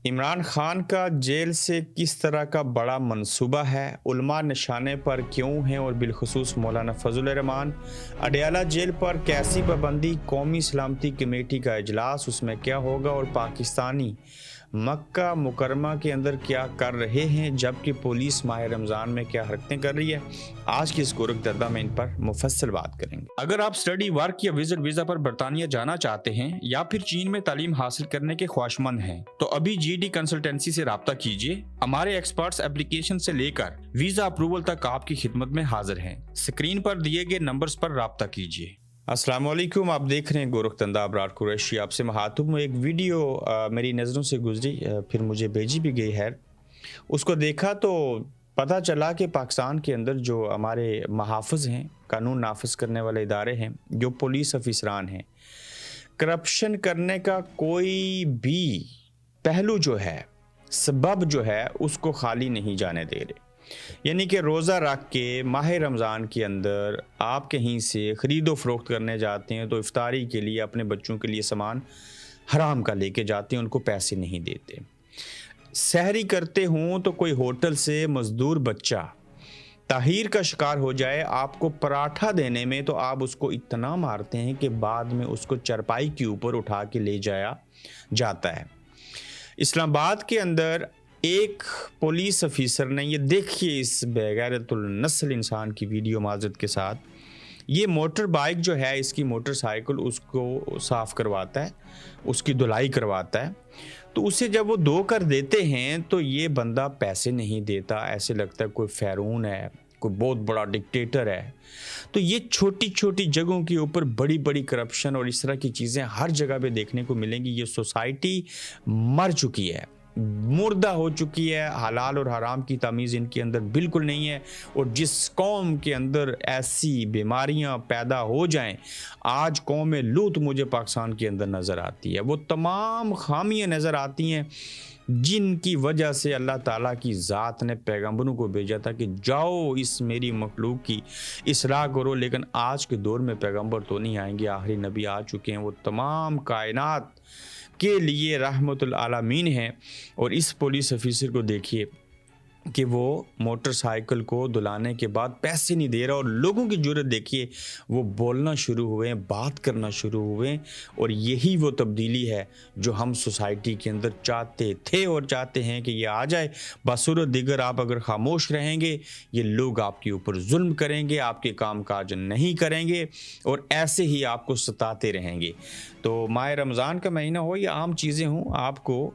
इमरान खान का जेल से किस तरह का बड़ा मंसूबा है, उलमा निशाने पर क्यों हैं और बिलखुसूस मौलाना फजल रहमान, अडयाला जेल पर कैसी पाबंदी, कौमी सलामती कमेटी का इजलास उसमें क्या होगा और पाकिस्तानी मक्का मुकरमा के अंदर क्या कर रहे हैं जबकि पुलिस माह रमज़ान में क्या हरकतें कर रही है। आज की इस गोरख दर्दा में इन पर मुफस्सल बात करेंगे। अगर आप स्टडी वर्क या विजिट वीज़ा पर बरतानिया जाना चाहते हैं या फिर चीन में तालीम हासिल करने के ख्वाहिशमंद हैं तो अभी जीडी कंसल्टेंसी से राब्ता कीजिए। हमारे एक्सपर्ट्स एप्लीकेशन से लेकर वीज़ा अप्रूवल तक आपकी खिदमत में हाजिर हैं। स्क्रीन पर दिए गए नंबर्स पर राब्ता कीजिए। अस्सलाम वालेकुम, आप देख रहे हैं गोरख धंधा अबरार कुरैशी। आपसे महातुब में एक वीडियो मेरी नज़रों से गुजरी, फिर मुझे भेजी भी गई है। उसको देखा तो पता चला कि पाकिस्तान के अंदर जो हमारे महाफ़िज़ हैं, कानून नाफिज करने वाले इदारे हैं, जो पुलिस अफिसरान हैं, करप्शन करने का कोई भी पहलू जो है, सबब जो है, उसको खाली नहीं जाने दे रहे। यानी कि रोज़ा रख के माह रमज़ान के अंदर आप कहीं से ख़रीदो फ़रोख्त करने जाते हैं तो इफ्तारी के लिए अपने बच्चों के लिए सामान हराम का लेके जाते हैं, उनको पैसे नहीं देते। सहरी करते हों तो कोई होटल से मज़दूर बच्चा ताहीर का शिकार हो जाए, आपको पराठा देने में तो आप उसको इतना मारते हैं कि बाद में उसको चरपाई के ऊपर उठा के ले जाया जाता है। इस्लामाबाद के अंदर एक पुलिस अफिसर ने, ये देखिए इस बेगैरतुल नस्ल इंसान की वीडियो माजरत के साथ, ये मोटर बाइक जो है, इसकी मोटरसाइकिल उसको साफ़ करवाता है, उसकी धुलाई करवाता है। तो उसे जब वो धो कर देते हैं तो ये बंदा पैसे नहीं देता, ऐसे लगता है कोई फ़िरौन है, कोई बहुत बड़ा डिक्टेटर है। तो ये छोटी छोटी जगहों के ऊपर बड़ी बड़ी करप्शन और इस तरह की चीज़ें हर जगह पे देखने को मिलेंगी। ये सोसाइटी मर चुकी है, मुर्दा हो चुकी है। हलाल और हराम की तमीज़ इनके अंदर बिल्कुल नहीं है। और जिस कौम के अंदर ऐसी बीमारियां पैदा हो जाएं, आज कौम लूत मुझे पाकिस्तान के अंदर नज़र आती है। वो तमाम खामियां नज़र आती हैं जिनकी वजह से अल्लाह ताला की ज़ात ने पैगंबरों को भेजा था कि जाओ इस मेरी मखलूक की इस्लाह करो। लेकिन आज के दौर में पैगंबर तो नहीं आएंगे, आखिरी नबी आ चुके हैं, वो तमाम कायनात के लिए रहमतुल आलमीन हैं। और इस पुलिस ऑफिसर को देखिए कि वो मोटरसाइकिल को धुलाने के बाद पैसे नहीं दे रहा, और लोगों की जुर्रत देखिए, वो बोलना शुरू हुए, बात करना शुरू हुए। और यही वो तब्दीली है जो हम सोसाइटी के अंदर चाहते थे और चाहते हैं कि ये आ जाए। बसूरत दिगर आप अगर खामोश रहेंगे, ये लोग आपके ऊपर जुल्म करेंगे, आपके काम काज नहीं करेंगे और ऐसे ही आपको सताते रहेंगे। तो माह रमज़ान का महीना हो या आम चीज़ें हों, आपको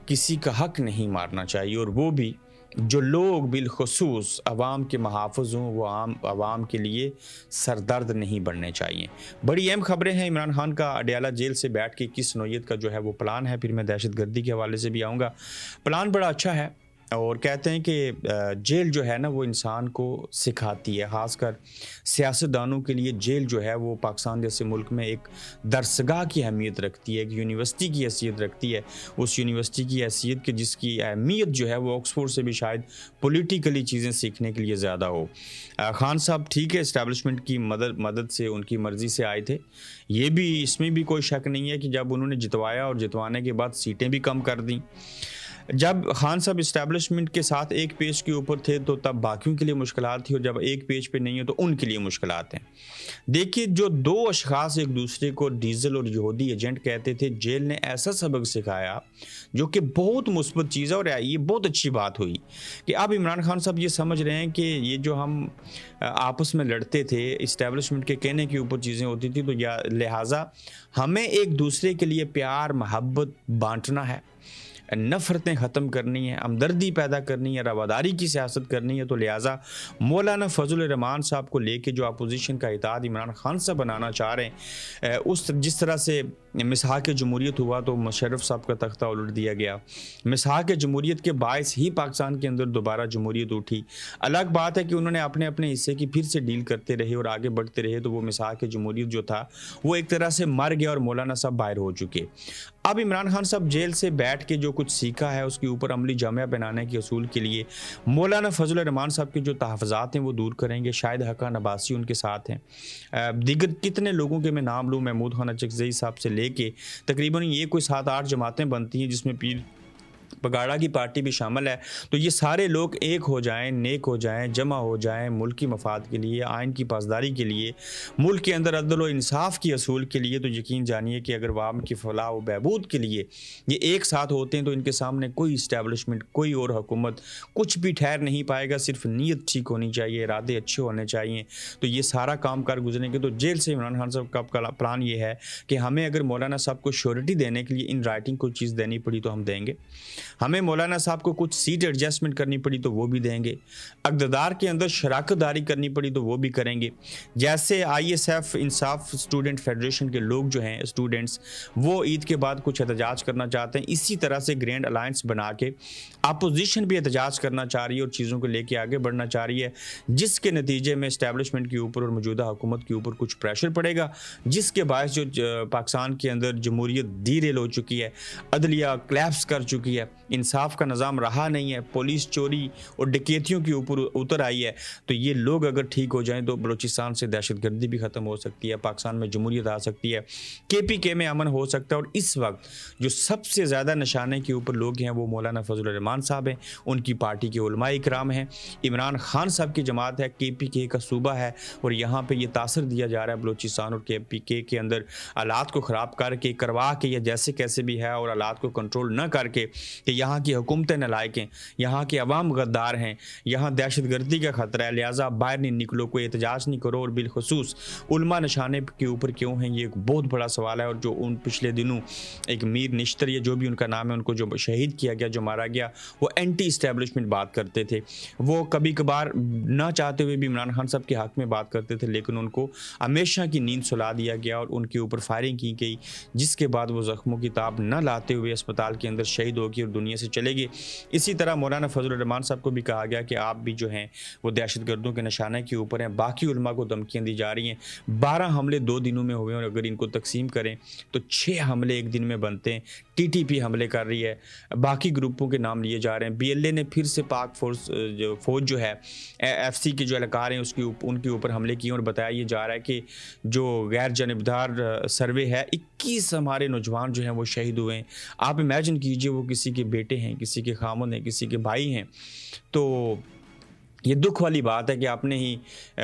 किसी का हक नहीं मारना चाहिए। और वो भी जो लोग बिलखुसूस अवाम के महाफ़िज़ हों, वो आम अवाम के लिए सरदर्द नहीं बनने चाहिए। बड़ी अहम खबरें हैं। इमरान खान का अडयाला जेल से बैठ के किस नौयत का जो है वो प्लान है, फिर मैं दहशत गर्दी के हवाले से भी आऊँगा। प्लान बड़ा अच्छा है और कहते हैं कि जेल जो है ना वो इंसान को सिखाती है, ख़ासकर सियासतदानों के लिए जेल जो है वो पाकिस्तान जैसे मुल्क में एक दरसगाह की अहमियत रखती है, एक यूनिवर्सिटी की हैसियत रखती है। उस यूनिवर्सिटी की हैसियत की जिसकी अहमियत जो है वो ऑक्सफोर्ड से भी शायद पॉलिटिकली चीज़ें सीखने के लिए ज़्यादा हो। खान साहब ठीक है, इस्टेब्लिशमेंट की मदद से, उनकी मर्ज़ी से आए थे। ये भी, इसमें भी कोई शक नहीं है कि जब उन्होंने जितवाया और जितवाने के बाद सीटें भी कम कर दी। जब खान साहब इस्टेब्लिशमेंट के साथ एक पेज के ऊपर थे तो तब बाकियों के लिए मुश्किलात थी, और जब एक पेज पे नहीं है तो उनके लिए मुश्किलात हैं। देखिए, जो दो अशखास एक दूसरे को डीजल और यहूदी एजेंट कहते थे, जेल ने ऐसा सबक सिखाया जो कि बहुत मुस्बत चीज़ है। और ये बहुत अच्छी बात हुई कि अब इमरान खान साहब ये समझ रहे हैं कि ये जो हम आपस में लड़ते थे, इस्टेब्लिशमेंट के कहने के ऊपर चीज़ें होती थी, तो या लिहाजा हमें एक दूसरे के लिए प्यार मोहब्बत बांटना है, नफ़रतें ख़त्म करनी है, हमदर्दी पैदा करनी है, रवादारी की सियासत करनी है। तो लिहाजा मौलाना फजल रहमान साहब को लेके जो अपोजिशन का इत्तेहाद इमरान खान साहब बनाना चाह रहे हैं, उस जिस तरह से मिसहाक जमहूरियत हुआ तो मुशर्रफ साहब का तख्ता उलट दिया गया। मिसहाक जमहूरियत के बायस ही पाकिस्तान के अंदर दोबारा जमहूरियत उठी। अलग बात है कि उन्होंने अपने अपने हिस्से की फिर से डील करते रहे और आगे बढ़ते रहे, तो वो मिसहाक जमहूरियत जो था वो एक तरह से मर गया और मौलाना साहब बाहर हो चुके। अब इमरान खान साहब जेल से बैठ के जो कुछ सीखा है उसके ऊपर अमली जामिया बनाने के असूल के लिए मौलाना फजल रहमान साहब के जो तहफ़्फ़ुज़ात हैं वो दूर करेंगे। शाहिद हक़ान अब्बासी उनके साथ हैं, दीगर कितने लोगों के मैं नाम लूँ, महमूद खान अचकज़ई साहब से लेके तकरीबन ये कोई 7-8 जमातें बनती हैं जिसमें पीर بگاڑا کی پارٹی بھی شامل ہے، تو یہ سارے لوگ ایک ہو جائیں، نیک ہو جائیں، جمع ہو جائیں ملک کی مفاد کے لیے، آئین کی پاسداری کے لیے، ملک کے اندر عدل و انصاف کی اصول کے لیے، تو یقین جانیے کہ اگر عوام کی فلاح و بہبود کے لیے یہ ایک ساتھ ہوتے ہیں تو ان کے سامنے کوئی اسٹیبلشمنٹ، کوئی اور حکومت کچھ بھی ٹھہر نہیں پائے گا۔ صرف نیت ٹھیک ہونی چاہیے، ارادے اچھے ہونے چاہیے، تو یہ سارا کام کر گزریں گے۔ تو جیل سے عمران خان صاحب کا پلان یہ ہے کہ ہمیں اگر مولانا صاحب کو شیورٹی دینے کے لیے ان رائٹنگ کوئی چیز دینی پڑی تو ہم دیں گے، ہمیں مولانا صاحب کو کچھ سیٹ ایڈجسٹمنٹ کرنی پڑی تو وہ بھی دیں گے، اقتدار کے اندر شراکت داری کرنی پڑی تو وہ بھی کریں گے۔ جیسے آئی ایس ایف انصاف اسٹوڈنٹ فیڈریشن کے لوگ جو ہیں اسٹوڈنٹس، وہ عید کے بعد کچھ احتجاج کرنا چاہتے ہیں، اسی طرح سے گرینڈ الائنس بنا کے اپوزیشن بھی احتجاج کرنا چاہ رہی ہے اور چیزوں کو لے کے آگے بڑھنا چاہ رہی ہے، جس کے نتیجے میں اسٹیبلشمنٹ کے اوپر اور موجودہ حکومت کے اوپر کچھ پریشر پڑے گا، جس کے باعث جو پاکستان کے اندر جمہوریت ڈیریل ہو چکی ہے، عدلیہ کلیپس کر چکی ہے، انصاف کا نظام رہا نہیں ہے، پولیس چوری اور ڈکیتیوں کے اوپر اتر آئی ہے، تو یہ لوگ اگر ٹھیک ہو جائیں تو بلوچستان سے دہشت گردی بھی ختم ہو سکتی ہے، پاکستان میں جمہوریت آ سکتی ہے، کے پی کے میں امن ہو سکتا ہے۔ اور اس وقت جو سب سے زیادہ نشانے کے اوپر لوگ ہیں وہ مولانا فضل الرحمان صاحب ہیں، ان کی پارٹی کے علماء اکرام ہیں، عمران خان صاحب کی جماعت ہے، کے پی کے کا صوبہ ہے، اور یہاں پہ یہ تاثر دیا جا رہا ہے بلوچستان اور کے پی کے اندر حالات کو خراب کر کے، کروا کے، یا جیسے کیسے بھی ہے، اور حالات کو کنٹرول نہ کر کے، کہ یہاں کی حکومتیں نالائق ہیں، یہاں کے عوام غدار ہیں، یہاں دہشت گردی کا خطرہ ہے، لہٰذا باہر نہیں نکلو، کوئی احتجاج نہیں کرو، اور بالخصوص علماء نشانے کے اوپر کیوں ہیں، یہ ایک بہت بڑا سوال ہے۔ اور جو ان پچھلے دنوں ایک میر نشتر یا جو بھی ان کا نام ہے، ان کو جو شہید کیا گیا، جو مارا گیا، وہ اینٹی اسٹیبلشمنٹ بات کرتے تھے، وہ کبھی کبھار نہ چاہتے ہوئے بھی عمران خان صاحب کے حق میں بات کرتے تھے، لیکن ان کو ہمیشہ کی نیند سلا دیا گیا اور ان کے اوپر فائرنگ کی گئی، جس کے بعد وہ زخموں کی تاب نہ لاتے ہوئے اسپتال کے اندر شہید ہو گئے اور دنیا سے چلے گئے۔ اسی طرح مولانا فضل الرحمان صاحب کو بھی کہا گیا کہ آپ بھی جو ہیں وہ دہشت گردوں کے نشانے کے اوپر ہیں، باقی علماء کو دھمکیاں دی جا رہی ہیں، 12 حملے 2 دنوں میں ہوئے، اور اگر ان کو تقسیم کریں تو 6 حملے ایک دن میں بنتے ہیں، ٹی ٹی پی حملے کر رہی ہے، باقی گروپوں کے نام لیے جا رہے ہیں، بی ایل اے نے پھر سے پاک فوج جو ہے ایف سی کے جو اہلکار ہیں ان کے اوپر حملے کیے، اور بتایا یہ جا رہا ہے کہ جو غیر جانبدار سروے ہے 21 ہمارے نوجوان جو ہیں وہ شہید ہوئے ہیں۔ آپ امیجن کیجئے وہ کسی کے بیٹے ہیں، کسی کے خامن ہیں، کسی کے بھائی ہیں، تو یہ دکھ والی بات ہے کہ اپنے ہی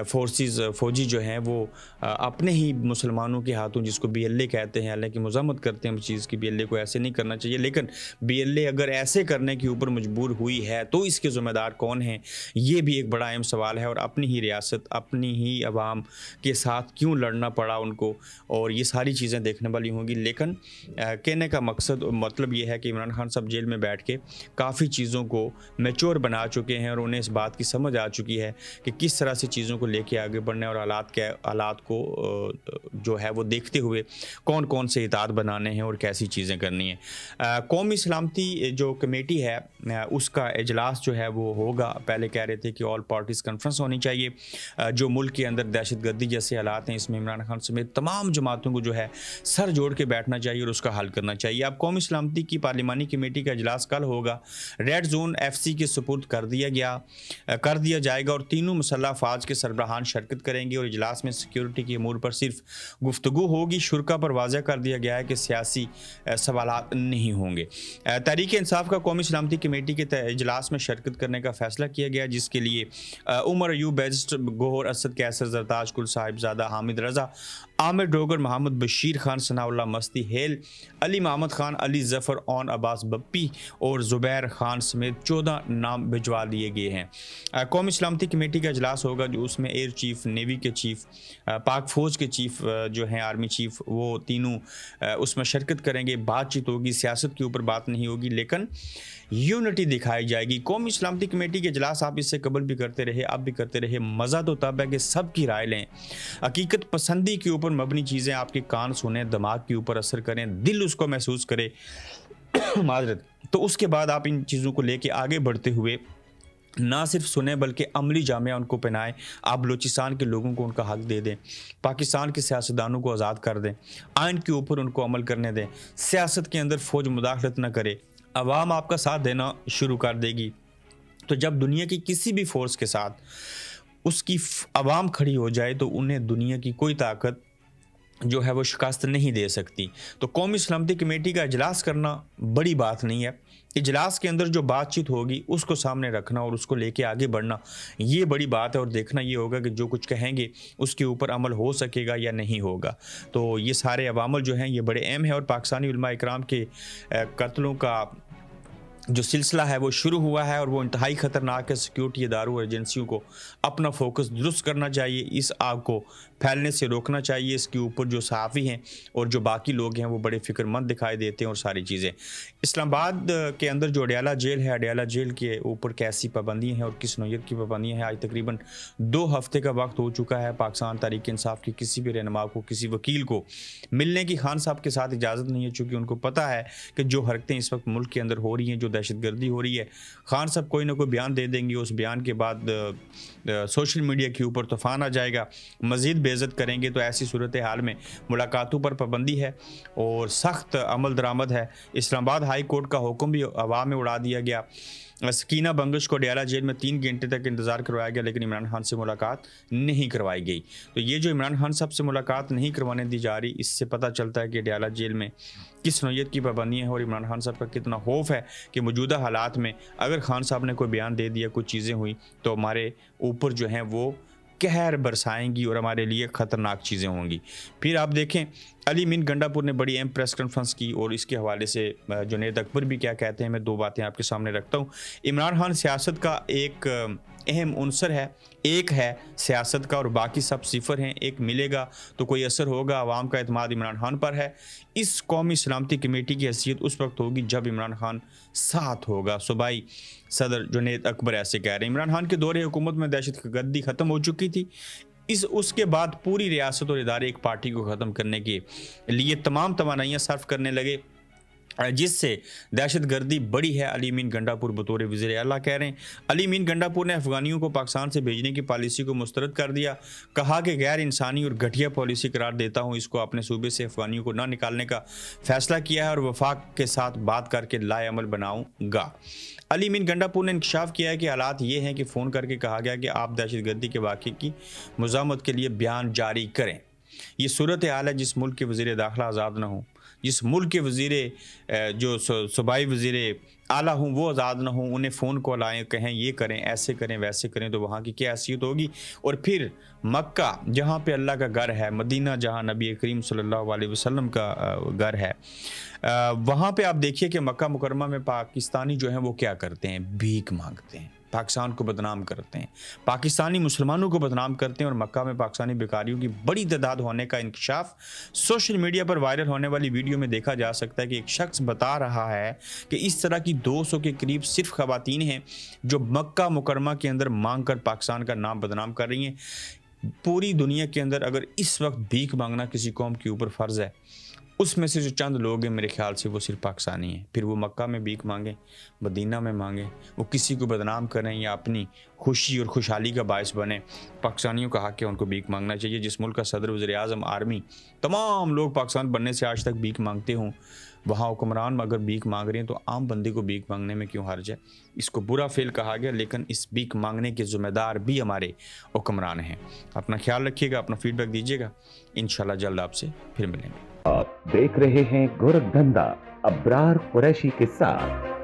فوجی جو ہیں وہ اپنے ہی مسلمانوں کے ہاتھوں، جس کو بی ایل اے کہتے ہیں، حالانکہ مذمت کرتے ہیں اس چیز کی، بی ایل اے کو ایسے نہیں کرنا چاہیے، لیکن بی ایل اے اگر ایسے کرنے کے اوپر مجبور ہوئی ہے تو اس کے ذمہ دار کون ہیں، یہ بھی ایک بڑا اہم سوال ہے۔ اور اپنی ہی ریاست، اپنی ہی عوام کے ساتھ کیوں لڑنا پڑا ان کو، اور یہ ساری چیزیں دیکھنے والی ہوں گی۔ لیکن کہنے کا مقصد اور مطلب یہ ہے کہ عمران خان صاحب جیل میں بیٹھ کے کافی چیزوں کو میچور بنا چکے ہیں، اور انہیں اس بات کی سمجھ آ چکی ہے کہ کس طرح سے چیزوں کو لے کے آگے بڑھنے، اور حالات کو جو ہے وہ دیکھتے ہوئے کون کون سے اطاعت بنانے ہیں اور کیسی چیزیں کرنی ہیں۔ قومی سلامتی جو کمیٹی ہے اس کا اجلاس جو ہے وہ ہوگا، پہلے کہہ رہے تھے کہ آل پارٹیز کانفرنس ہونی چاہیے، جو ملک کے اندر دہشت گردی جیسے حالات ہیں، اس میں عمران خان سمیت تمام جماعتوں کو جو ہے سر جوڑ کے بیٹھنا چاہیے اور اس کا حل کرنا چاہیے۔ اب قومی سلامتی کی پارلیمانی کمیٹی کا اجلاس کل ہوگا، ریڈ زون ایف سی کے سپرد کر دیا جائے گا، اور تینوں مسلح افواج کے سربراہان شرکت کریں گے، اور اجلاس میں سیکیورٹی کے امور پر صرف گفتگو ہوگی۔ شرکا پر واضح کر دیا گیا ہے کہ سیاسی سوالات نہیں ہوں گے۔ تحریک انصاف کا قومی سلامتی کمیٹی کے اجلاس میں شرکت کرنے کا فیصلہ کیا گیا، جس کے لیے عمر ایوب بیرسٹر گوہر اسد کیسر زرتاج کل صاحبزادہ حامد رضا عامر ڈوگر محمد بشیر خان ثناء اللہ مستی ہیل علی محمد خان علی ظفر اون عباس بپی اور زبیر خان سمیت 14 نام بھجوا دیے گئے ہیں۔ قومی سلامتی کمیٹی کا اجلاس ہوگا، جو اس میں ایئر چیف، نیوی کے چیف، پاک فوج کے چیف جو ہیں آرمی چیف، وہ تینوں اس میں شرکت کریں گے۔ بات چیت ہوگی، سیاست کے اوپر بات نہیں ہوگی، لیکن یونٹی دکھائی جائے گی۔ قومی سلامتی کمیٹی کے اجلاس آپ اس سے قبل بھی کرتے رہے، اب بھی کرتے رہے، مزہ تو تب ہے کہ سب کی رائے لیں، حقیقت پسندی کے اوپر مبنی چیزیں آپ کے کان سنیں، دماغ کے اوپر اثر کریں، دل اس کو محسوس کرے معذرت، تو اس کے بعد آپ ان چیزوں کو لے کے آگے بڑھتے ہوئے نہ صرف سنیں بلکہ عملی جامعہ ان کو پہنائیں۔ آپ بلوچستان کے لوگوں کو ان کا حق دے دیں، پاکستان کے سیاستدانوں کو آزاد کر دیں، آئین کے اوپر ان کو عمل کرنے دیں، سیاست کے اندر فوج مداخلت نہ کرے، عوام آپ کا ساتھ دینا شروع کر دے گی۔ تو جب دنیا کی کسی بھی فورس کے ساتھ اس کی عوام کھڑی ہو جائے تو انہیں دنیا کی کوئی طاقت जो है वो शिकस्त नहीं दे सकती। तो कौमी सलामती कमेटी का इजलास करना बड़ी बात नहीं है। इजलास के अंदर जो बातचीत होगी उसको सामने रखना और उसको लेके आगे बढ़ना, ये बड़ी बात है। और देखना ये होगा कि जो कुछ कहेंगे उसके ऊपर अमल हो सकेगा या नहीं होगा। तो ये सारे अवामल जो हैं ये बड़े अहम हैं। और पाकिस्तानी उलमा इकराम के कत्लों का जो सिलसिला है वो शुरू हुआ है और वो इंतहाई ख़तरनाक है। सिक्योरिटी इदारों और एजेंसियों को अपना फोकस दुरुस्त करना चाहिए, इस आग को फैलने से रोकना चाहिए। इसके ऊपर जो सहाफ़ी हैं और जो बाकी लोग हैं वो बड़े फ़िक्रमंद दिखाई देते हैं और सारी चीज़ें। इस्लामाबाद के अंदर जो अडयाला जेल है, अडयाला जेल के ऊपर कैसी पाबंदियाँ हैं और किस नौयत की पाबंदियाँ हैं, आज तकरीबन 2 हफ़्ते का वक्त हो चुका है। पाकिस्तान तहरीक इंसाफ की किसी भी रहनुमा को, किसी वकील को मिलने की खान साहब के साथ इजाज़त नहीं है, चूँकि उनको पता है कि जो हरकतें इस वक्त मुल्क के अंदर हो रही हैं, जो दहशतगर्दी हो रही है, खान साहब कोई ना कोई बयान दे देंगे। उस बयान के बाद सोशल मीडिया के ऊपर तूफ़ान आ जाएगा, मज़ीद बेइज्जत करेंगे। तो ऐसी सूरत हाल में मुलाकातों पर पाबंदी है और सख्त अमल दरामद है। इस्लामाबाद हाई कोर्ट का हुक्म भी हवा में उड़ा दिया गया। सकीना बंगश को अडयाला जेल में 3 घंटे तक इंतज़ार करवाया गया, लेकिन इमरान खान से मुलाकात नहीं करवाई गई। तो ये जो इमरान खान साहब से मुलाकात नहीं करवाने दी जा रही, इससे पता चलता है कि अडयाला जेल में किस नौयत की पाबंदियाँ हैं और इमरान खान साहब का कितना खौफ है कि मौजूदा हालात में अगर खान साहब ने कोई बयान दे दिया, कुछ चीज़ें हुई, तो हमारे ऊपर जो हैं वो कहर बरसाएंगी और हमारे लिए ख़तरनाक चीज़ें होंगी। फिर आप देखें, अली मीन गंडापुर ने बड़ी अहम प्रेस कॉन्फ्रेंस की और इसके हवाले से जुनैद अकबर भी क्या कहते हैं, मैं 2 बातें आपके सामने रखता हूँ। इमरान खान सियासत का एक अहम उनसर है, एक है सियासत का और बाकी सब सिफर हैं। एक मिलेगा तो कोई असर होगा, आवाम का एतमाद इमरान खान पर है। इस कौमी सलामती कमेटी की हैसियत उस वक्त होगी जब इमरान खान साथ होगा। सूबाई सदर जुनैद अकबर ऐसे कह रहे हैं। इमरान खान के दौरे हुकूमत में दहशतगर्दी ख़त्म हो चुकी थी। उसके बाद पूरी रियासत और इदारे एक पार्टी को ख़त्म करने के लिए तमाम तवानाइयाँ सर्फ करने लगे, जिससे दहशतगर्दी बड़ी है। अली मीन गंडापुर बतौर वज़ीर आला कह रहे हैं। अली मीन गंडापुर ने अफ़गानियों को पाकिस्तान से भेजने की पॉलिसी को मुस्तरद कर दिया। कहा कि गैर इंसानी और घटिया पॉलिसी करार देता हूँ इसको, अपने सूबे से अफ़गानियों को ना निकालने का फ़ैसला किया है और वफाक के साथ बात करके लाए अमल बनाऊँगा। अली मीन गंडापुर ने इंकशाफ किया है कि हालात ये हैं कि फ़ोन करके कहा गया कि आप दहशतगर्दी के वाक़े की मज़ामत के लिए बयान जारी करें। ये सूरत हाल है जिस मुल्क के वज़ीर दाखिला आज़ाद ना हो, जिस मुल्क के वज़ीर जो सूबाई वज़ीर आला हूँ वो आज़ाद ना हूँ, उन्हें फ़ोन कॉल आएँ, कहें ये करें, ऐसे करें, वैसे करें, तो वहाँ की क्या हैसियत होगी। और फिर मक्का जहाँ पे अल्लाह का घर है, मदीना जहाँ नबी करीम सल्लल्लाहु अलैहि वसल्लम का घर है, वहाँ पे आप देखिए कि मक्का मुकरमा में पाकिस्तानी जो हैं वो क्या करते हैं, भीख मांगते हैं, पाकिस्तान को बदनाम करते हैं, पाकिस्तानी मुसलमानों को बदनाम करते हैं। और मक्का में पाकिस्तानी बेकारियों की बड़ी तादाद होने का इंकशाफ सोशल मीडिया पर वायरल होने वाली वीडियो में देखा जा सकता है कि एक शख्स बता रहा है कि इस तरह की 200 के करीब सिर्फ ख़वातीन हैं जो मक्का मुकरमा के अंदर मांग कर पाकिस्तान का नाम बदनाम कर रही हैं। पूरी दुनिया के अंदर अगर इस वक्त भीख मांगना किसी कौम के ऊपर फ़र्ज़ है, उसमें से जो चंद लोग हैं मेरे ख्याल से वो सिर्फ पाकिस्तानी हैं। फिर वो मक्का में भीख मांगें, मदीना में मांगें, वो किसी को बदनाम करें या अपनी खुशी और खुशहाली का बायस बने, पाकिस्तानियों का हक़ है उनको भीख मांगना चाहिए। जिस मुल्क का सदर, वज़ीर आज़म, आर्मी, तमाम लोग पाकिस्तान बनने से आज तक भीख मांगते हों, वहाँ हुक्मरान अगर भीख मांग रहे हैं तो आम बंदे को भीख मांगने में क्यों हर्ज है। इसको बुरा फेल कहा गया, लेकिन इस भीख मांगने के ज़िम्मेदार भी हमारे हुक्मरान हैं। अपना ख्याल रखिएगा, अपना फीडबैक दीजिएगा। इंशाल्लाह जल्द आपसे फिर मिलेंगे। आप देख रहे हैं गोरखधंधा अब्रार कुरैशी के साथ।